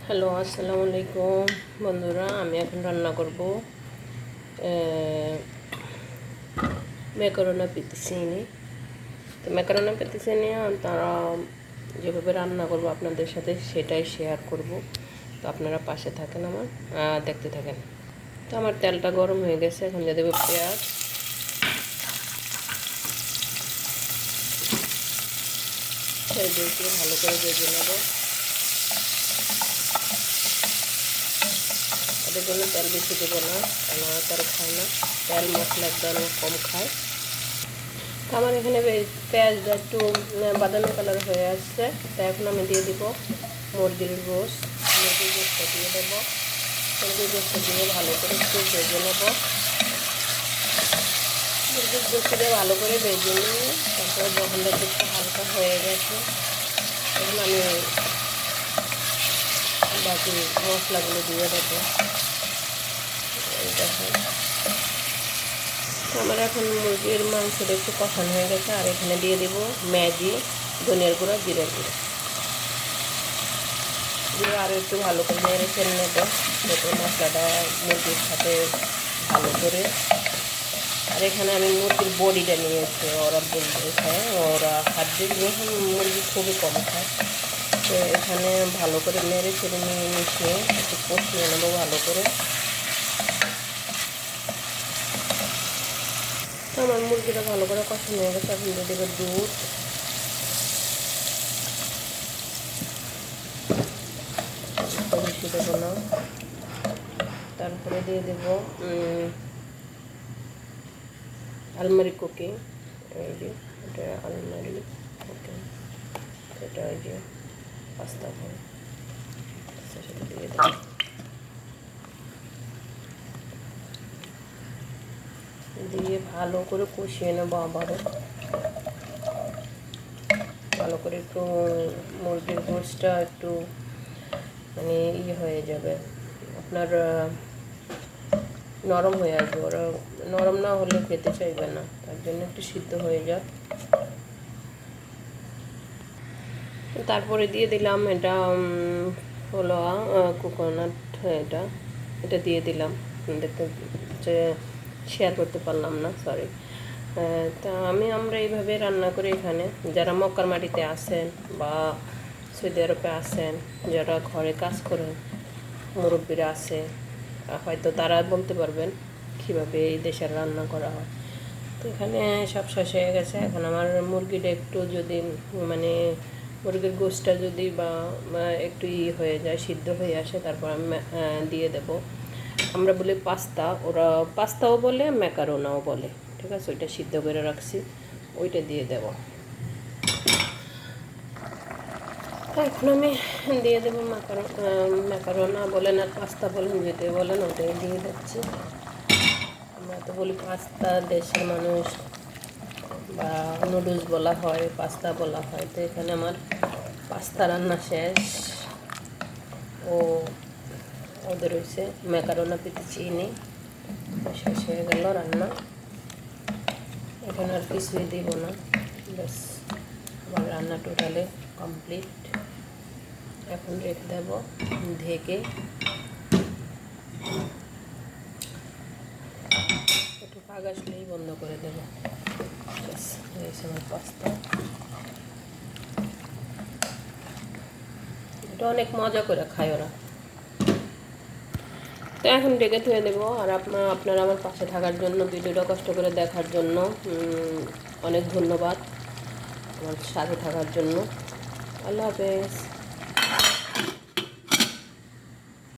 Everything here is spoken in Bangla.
হ্যালো, আসসালামু আলাইকুম বন্ধুরা। আমি এখন রান্না করব ম্যাকারোনা পেতিসিনি। তো ম্যাকারোনা পেতিসিনি তারা যেভাবে রান্না করব আপনাদের সাথে সেটাই শেয়ার করব। তো আপনারা পাশে থাকেন, আমার দেখতে থাকেন। তো আমার তেলটা গরম হয়ে গেছে, এখন দিয়ে দেবো পেঁয়াজ। দিয়ে ভালো করে ভেজে নেব। এদের জন্য তেল বেশি দেবো না, কারণ তারা খায় না, তেল মশলা একদম কম খায়। তো আমার এখানে পেঁয়াজটা একটু বাদামি কালার হয়ে আসছে। তো এখন আমি দিয়ে দিব মুরগির গোশত। মুরগির গোশতটা দিয়ে দেবো। মুরগির গোশতটা দিয়ে ভালো করে একটু ভেজে নেব। মুরগির গোশত দিয়ে ভালো করে ভেজে নিয়ে তারপরে যখন একটু হালকা হয়ে গেছে, তখন আমি বাকি মশলাগুলো দিয়ে দেবো। দেখুন, আমার এখন মুরগির মাংসটা একটু কষানো হয়ে গেছে। আর এখানে দিয়ে দিব ম্যাগি, ধনিয়ার গুঁড়া, জিরার গুঁড়া দিয়ে আরও একটু ভালো করে নেড়ে ফেলে নেব, যাতে মশলাটা মুরগির সাথে ভালো করে। আর এখানে আমি মুরগির বডিটা নিয়েছি। ওরা বলতে খায়, ওরা হাড্ডির মুরগি খুবই কম খায়। তো এখানে ভালো করে নেড়ে ফেলে নিয়ে মিশিয়ে একটু কষিয়ে নেবো ভালো করে। তো আমার মুরগিটা ভালো করে কষানো হয়ে গেছে। এখন দিয়ে দেবো দুধ। বেশি দেবো না। তারপরে দিয়ে দেবো আলমারি কুকিং। এই যে এটা আলমারি কুকিং, এটা এই যে পাস্তা করে সেটা দিয়ে দেবো। দিয়ে ভালো করে কষিয়ে নেবো আবারও। ভালো করে একটু মুরগির গোশতটা একটু মানে হয়ে যাবে, আপনার নরম হয়ে আসবে। ওরা নরম না হলে খেতে চাইবে না, তার জন্য একটু সিদ্ধ হয়ে যাক। তারপরে দিয়ে দিলাম এটা হলো কোকোনাট। এটা এটা দিয়ে দিলাম। দেখতে শেয়ার করতে পারলাম না, সরি। তা আমরা এইভাবে রান্না করি এখানে। যারা মক্কার মাটিতে আসেন বা সৌদি আরবে আসেন, যারা ঘরে কাজ করেন, মুরব্বীরা আছে, হয়তো তারা বলতে পারবেন কীভাবে এই দেশের রান্না করা হয়। তো এখানে সব শেষ হয়ে গেছে। এখন আমার মুরগিটা একটু যদি মানে মুরগির গোশতটা যদি বা একটু হয়ে যায়, সিদ্ধ হয়ে আসে, তারপর আমি দিয়ে দেব। আমরা বলি পাস্তা, ওরা পাস্তাও বলে, ম্যাকারোনাও বলে। ঠিক আছে, ওইটা সিদ্ধ করে রাখছি, ওইটা দিয়ে দেব। এখন আমি দিয়ে দেবো ম্যাকারোনা বলেন আর পাস্তা বলেন, যেটাই বলেন ওটাই দিয়ে দিচ্ছি। আমরা তো বলি পাস্তা, দেশের মানুষ, বা নুডলস বলা হয়, পাস্তা বলা হয়। তো এখানে আমার পাস্তা রান্না শেষ। ও ওদের হয়েছে ম্যাকারোনা পেতিসিনি শেষ হয়ে গেল রান্না। এখন আর কিছুই দিব না, ব্যাস আমার রান্না টোটালে কমপ্লিট। এখন রেখে দেব ঢেকে, একটু পাক আসলেই বন্ধ করে দেবো। ব্যাস হয়েছে আমার পাস্তা। এটা অনেক মজা করে খায় ওরা। তো এখন ডেকে ধুয়ে দেবো। আর আপনারা আমার পাশে থাকার জন্য, ভিডিওটা কষ্ট করে দেখার জন্য অনেক ধন্যবাদ, আমার সাথে থাকার জন্য। আল্লাহ হাফেজ।